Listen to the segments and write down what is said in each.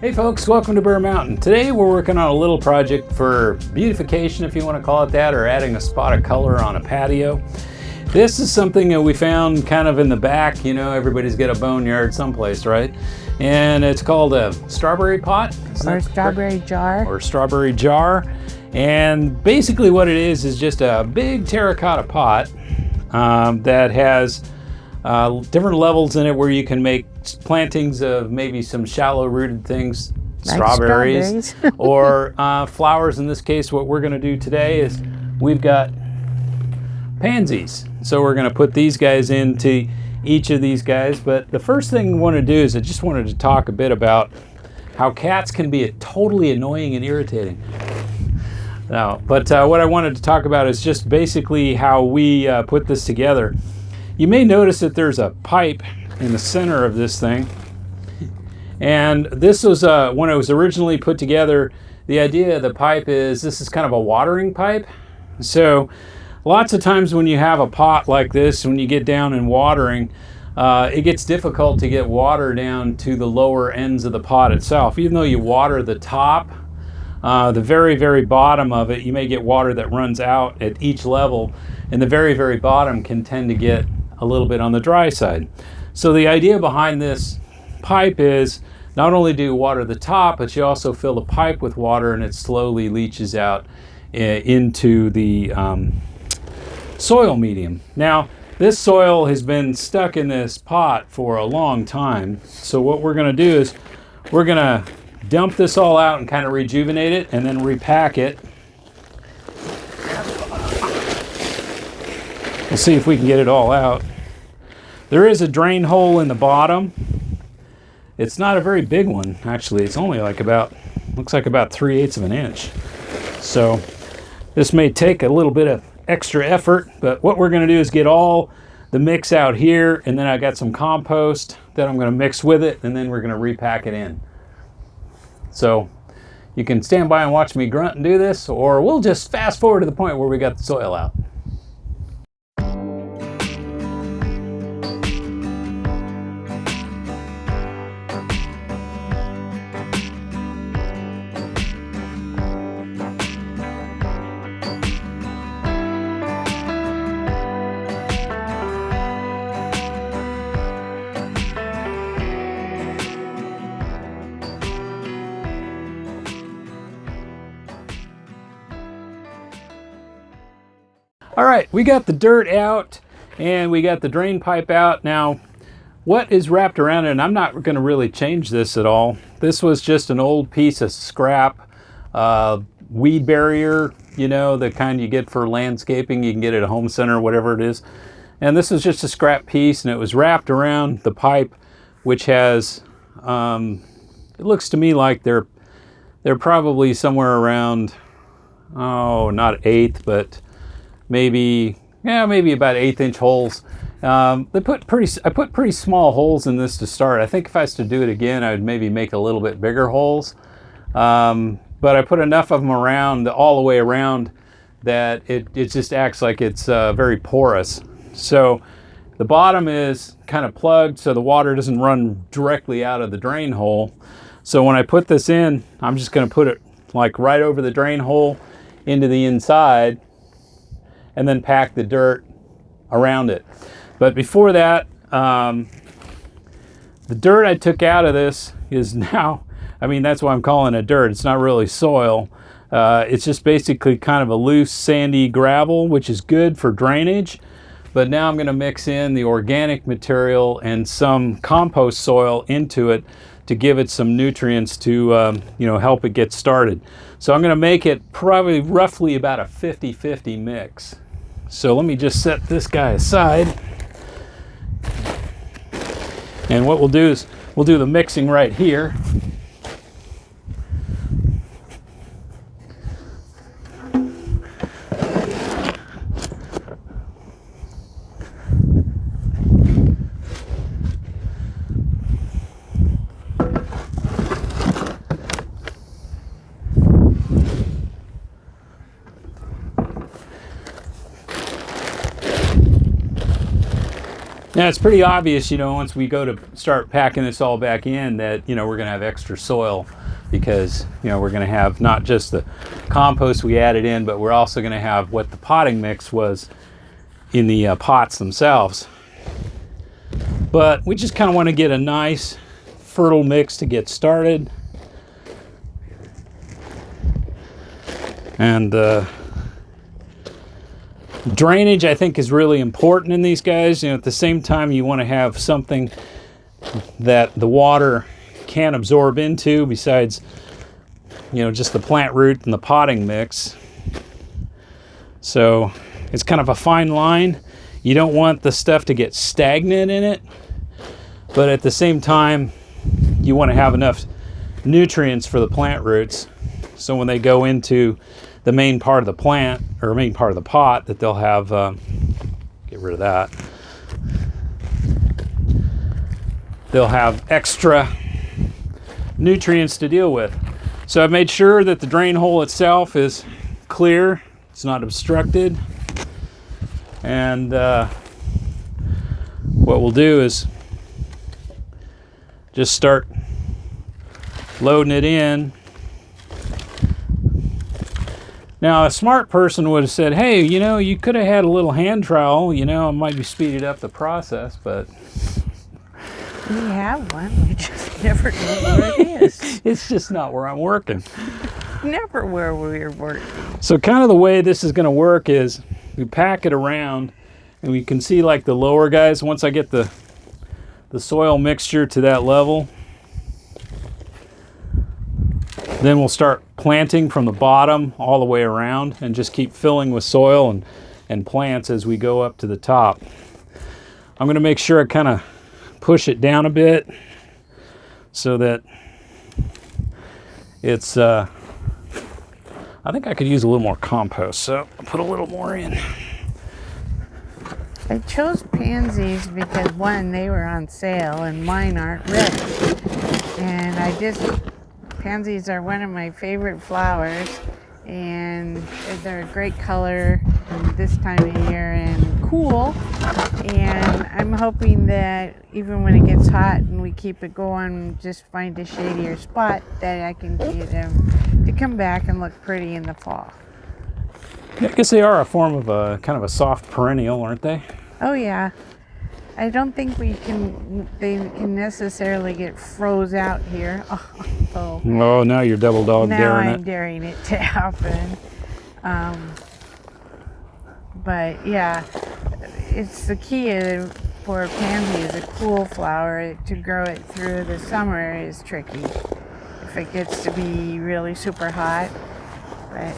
Hey folks, welcome to Bear Mountain. Today we're working on a little project for beautification, if you want to call it that, or adding a spot of color on a patio. This is something that we found kind of in the back. You know, everybody's got a boneyard someplace, right? And it's called a strawberry pot. Or strawberry jar. Or strawberry jar. And basically what it is just a big terracotta pot that has different levels in it where you can make plantings of maybe some shallow rooted things, like strawberries. Or flowers. In this case, what we're going to do today is we've got pansies. So we're going to put these guys into each of these guys. But the first thing we want to do is I just wanted to talk a bit about how cats can be totally annoying and irritating. Now, but what I wanted to talk about is just basically how we put this together. You may notice that there's a pipe in the center of this thing. And this was, when it was originally put together, the idea of the pipe is this is kind of a watering pipe. So lots of times when you have a pot like this, when you get down in watering, it gets difficult to get water down to the lower ends of the pot itself. Even though you water the top, the very, very bottom of it, you may get water that runs out at each level, and the very, very bottom can tend to get a little bit on the dry side. So the idea behind this pipe is not only do you water the top, but you also fill the pipe with water and it slowly leaches out into the soil medium. Now, this soil has been stuck in this pot for a long time. So what we're going to do is we're going to dump this all out and kind of rejuvenate it and then repack it. We'll see if we can get it all out. There is a drain hole in the bottom. It's not a very big one, actually. It's only like looks like about 3/8 of an inch. So this may take a little bit of extra effort, but what we're going to do is get all the mix out here, and then I got some compost that I'm going to mix with it, and then we're going to repack it in. So you can stand by and watch me grunt and do this, or we'll just fast forward to the point where we got the soil out. All right, we got the dirt out and we got the drain pipe out. Now, what is wrapped around it, and I'm not going to really change this at all. This was just an old piece of scrap weed barrier, you know, the kind you get for landscaping. You can get it at a home center, whatever it is. And this is just a scrap piece, and it was wrapped around the pipe, which has, it looks to me like they're probably somewhere around, oh, not 1/8, but maybe about 1/8 inch holes. I put pretty small holes in this to start. I think if I was to do it again, I would maybe make a little bit bigger holes. But I put enough of them around, all the way around, that it just acts like it's very porous. So the bottom is kind of plugged so the water doesn't run directly out of the drain hole. So when I put this in, I'm just going to put it like right over the drain hole into the inside, and then pack the dirt around it. But before that, the dirt I took out of this is now, I mean, that's why I'm calling it dirt. It's not really soil. It's just basically kind of a loose, sandy gravel, which is good for drainage. But now I'm going to mix in the organic material and some compost soil into it to give it some nutrients to help it get started. So I'm going to make it probably roughly about a 50-50 mix. So let me just set this guy aside. And what we'll do is we'll do the mixing right here. Now it's pretty obvious, once we go to start packing this all back in that, we're going to have extra soil because, we're going to have not just the compost we added in, but we're also going to have what the potting mix was in the pots themselves. But we just kind of want to get a nice fertile mix to get started. And drainage, I think, is really important in these guys. At the same time, you want to have something that the water can absorb into besides, just the plant root and the potting mix. So it's kind of a fine line. You don't want the stuff to get stagnant in it, but at the same time, you want to have enough nutrients for the plant roots. So when they go into the main part of the plant or main part of the pot, that they'll have, get rid of that. They'll have extra nutrients to deal with. So I've made sure that the drain hole itself is clear. It's not obstructed. And what we'll do is just start loading it in. Now, a smart person would have said, hey, you could have had a little hand trowel, it might have speeded up the process, but... We have one, we just never know where it is. It's just not where I'm working. Never where we're working. So kind of the way this is going to work is we pack it around, and we can see like the lower guys, once I get the soil mixture to that level, then we'll start planting from the bottom all the way around and just keep filling with soil and plants as we go up to the top. I'm going to make sure I kind of push it down a bit so that it's, I think I could use a little more compost, so I'll put a little more in. I chose pansies because, one, they were on sale and mine aren't ready. And pansies are one of my favorite flowers, and they're a great color this time of year and cool. And I'm hoping that even when it gets hot and we keep it going, just find a shadier spot that I can get them to come back and look pretty in the fall. I guess they are a form of a kind of a soft perennial, aren't they? Oh yeah. I don't think they can necessarily get froze out here. Oh, now you're double dog daring it. Now I'm daring it to happen. But yeah, it's the key for a pansy is a cool flower. To grow it through the summer is tricky if it gets to be really super hot. But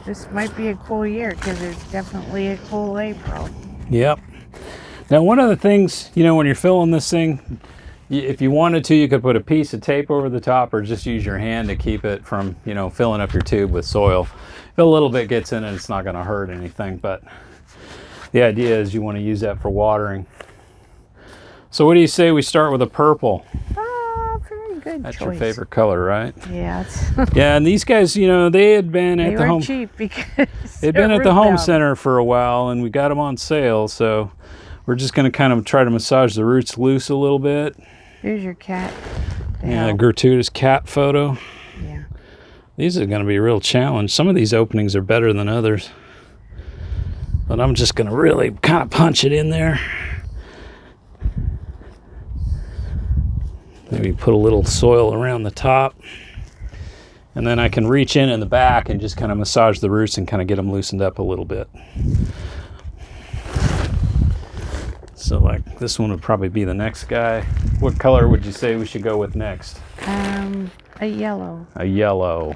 this might be a cool year because it's definitely a cool April. Yep. Now, one of the things, when you're filling this thing, if you wanted to, you could put a piece of tape over the top or just use your hand to keep it from, filling up your tube with soil. If a little bit gets in it, it's not going to hurt anything, but the idea is you want to use that for watering. So what do you say we start with a purple? Very good That's choice. your favorite color, right? Yes. Yeah, and these guys, they had been at the home. They were cheap because they'd been at the home center for a while, and we got them on sale, so we're just going to kind of try to massage the roots loose a little bit. Here's your cat. Yeah, a gratuitous cat photo. Yeah. These are going to be a real challenge. Some of these openings are better than others. But I'm just going to really kind of punch it in there. Maybe put a little soil around the top. And then I can reach in the back and just kind of massage the roots and kind of get them loosened up a little bit. So like this one would probably be the next guy. What color would you say we should go with next? A yellow. A yellow.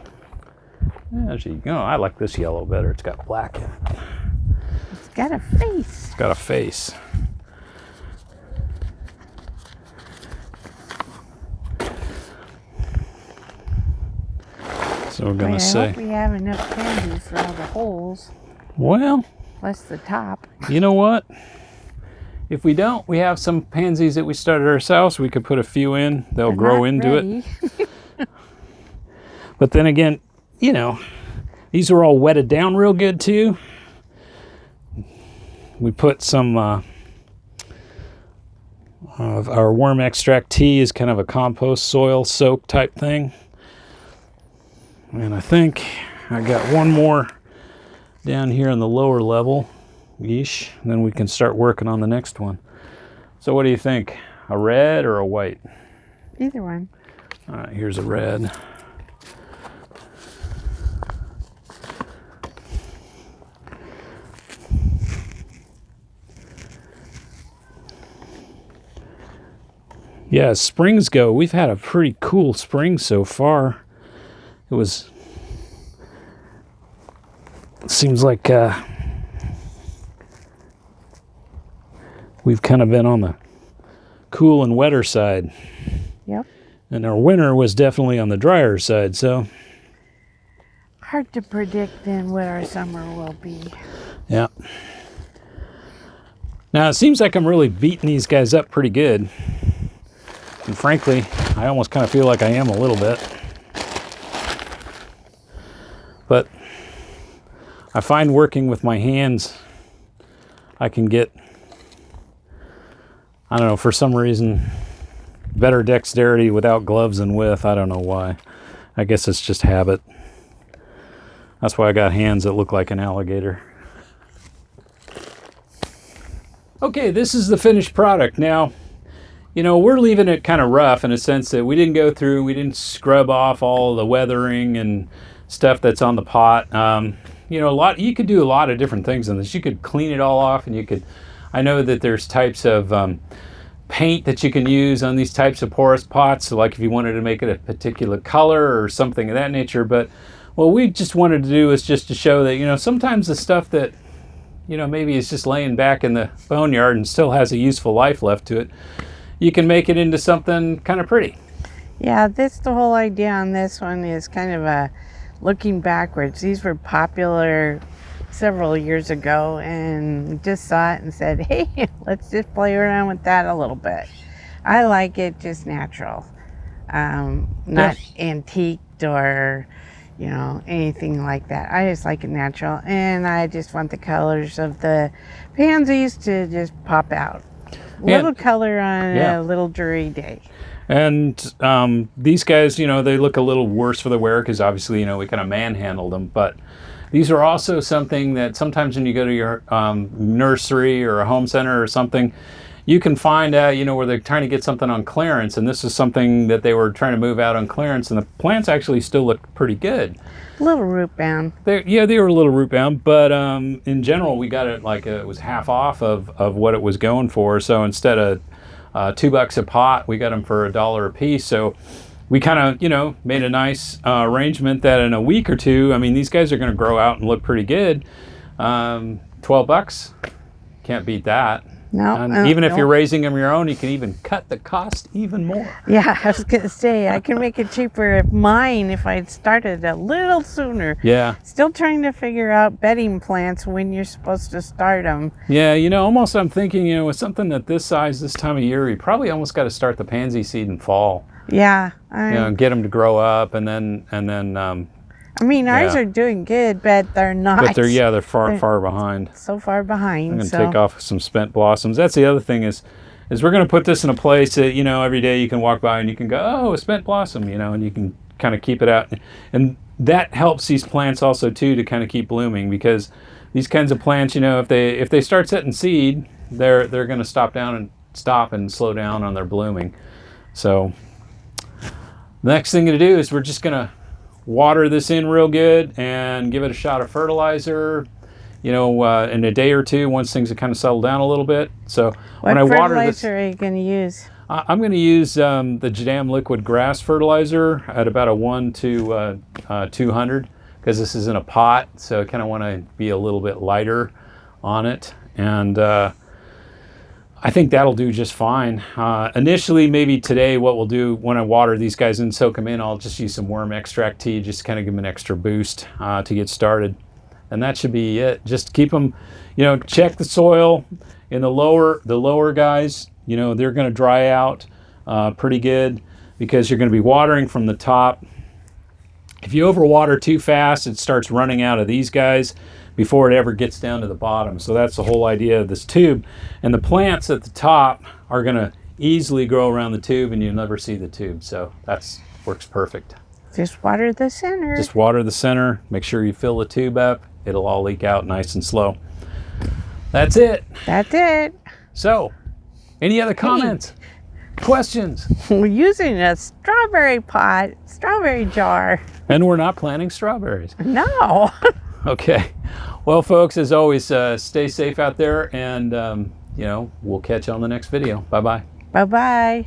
Yeah, there you go. I like this yellow better. It's got black in it. It's got a face. It's got a face. So we're gonna say. I hope we have enough candy for all the holes. Well. Plus the top. You know what? If we don't, we have some pansies that we started ourselves. We could put a few in. They'll grow into it. But then again, these are all wetted down real good too. We put some Our worm extract tea is kind of a compost soil soak type thing. And I think I got one more down here on the lower level. Yeesh. And then we can start working on the next one. So what do you think? A red or a white? Either one. All right, here's a red. Yeah, as springs go, we've had a pretty cool spring so far. It seems like we've kind of been on the cool and wetter side. Yep. And our winter was definitely on the drier side, so. Hard to predict then what our summer will be. Yeah. Now, it seems like I'm really beating these guys up pretty good. And frankly, I almost kind of feel like I am a little bit. But I find working with my hands, I can get, I don't know, for some reason, better dexterity without gloves and with. I don't know why. I guess it's just habit. That's why I got hands that look like an alligator. Okay, this is the finished product. Now, you know, we're leaving it kind of rough in a sense that we didn't scrub off all the weathering and stuff that's on the pot. You know, you could do a lot of different things in this. You could clean it all off, and I know that there's types of paint that you can use on these types of porous pots. So like if you wanted to make it a particular color or something of that nature. But what we just wanted to do is just to show that, you know, sometimes the stuff that, you know, maybe is just laying back in the boneyard and still has a useful life left to it, you can make it into something kind of pretty. Yeah, the whole idea on this one is kind of a looking backwards. These were popular several years ago, and we just saw it and said, hey, let's just play around with that a little bit. I like it just natural, not antiqued or, you know, anything like that. I just like it natural, and I just want the colors of the pansies to just pop out. Little color on a little dreary day. And these guys, you know, they look a little worse for the wear because obviously, you know, we kind of manhandled them. But these are also something that sometimes when you go to your nursery or a home center or something, you can find out, you know, where they're trying to get something on clearance. And this is something that they were trying to move out on clearance. And the plants actually still look pretty good. A little root bound. They were a little root bound, but in general, we got it like it was half off of what it was going for. So instead of $2 a pot, we got them for $1 a piece. So we kind of, you know, made a nice arrangement that in a week or two, I mean, these guys are going to grow out and look pretty good. $12, can't beat that. No, and even if you're raising them your own, you can even cut the cost even more. Yeah, I was going to say, I can make it cheaper if I'd started a little sooner. Yeah. Still trying to figure out bedding plants when you're supposed to start them. Yeah, you know, almost I'm thinking, you know, with something at this size, this time of year, you probably almost got to start the pansy seed in fall. Yeah. You know, get them to grow up and then I mean, ours are doing good, but they're not. But they're far behind. So far behind. I'm going to take off some spent blossoms. That's the other thing is we're going to put this in a place that, you know, every day you can walk by and you can go, oh, a spent blossom, you know, and you can kind of keep it out. And that helps these plants also, too, to kind of keep blooming because these kinds of plants, you know, if they start setting seed, they're going to stop and slow down on their blooming. So the next thing to do is we're just going to water this in real good and give it a shot of fertilizer, you know, in a day or two once things have kind of settled down a little bit. So when I water this, fertilizer are you going to use? I'm going to use the Jadam liquid grass fertilizer at about a 1 to 200 because this is in a pot, so I kind of want to be a little bit lighter on it. And I think that'll do just fine. Initially, maybe today, what we'll do when I water these guys and soak them in, I'll just use some worm extract tea, just to kind of give them an extra boost to get started. And that should be it. Just keep them, you know, check the soil in the lower guys, you know, they're going to dry out pretty good because you're going to be watering from the top. If you overwater too fast, it starts running out of these guys before it ever gets down to the bottom. So that's the whole idea of this tube. And the plants at the top are going to easily grow around the tube and you'll never see the tube. So that's works perfect. Just water the center. Just water the center. Make sure you fill the tube up. It'll all leak out nice and slow. That's it. That's it. So, any other comments? Questions? We're using a strawberry jar. And we're not planting strawberries. No. Okay. Well, folks, as always, stay safe out there, and, you know, we'll catch you on the next video. Bye-bye. Bye-bye.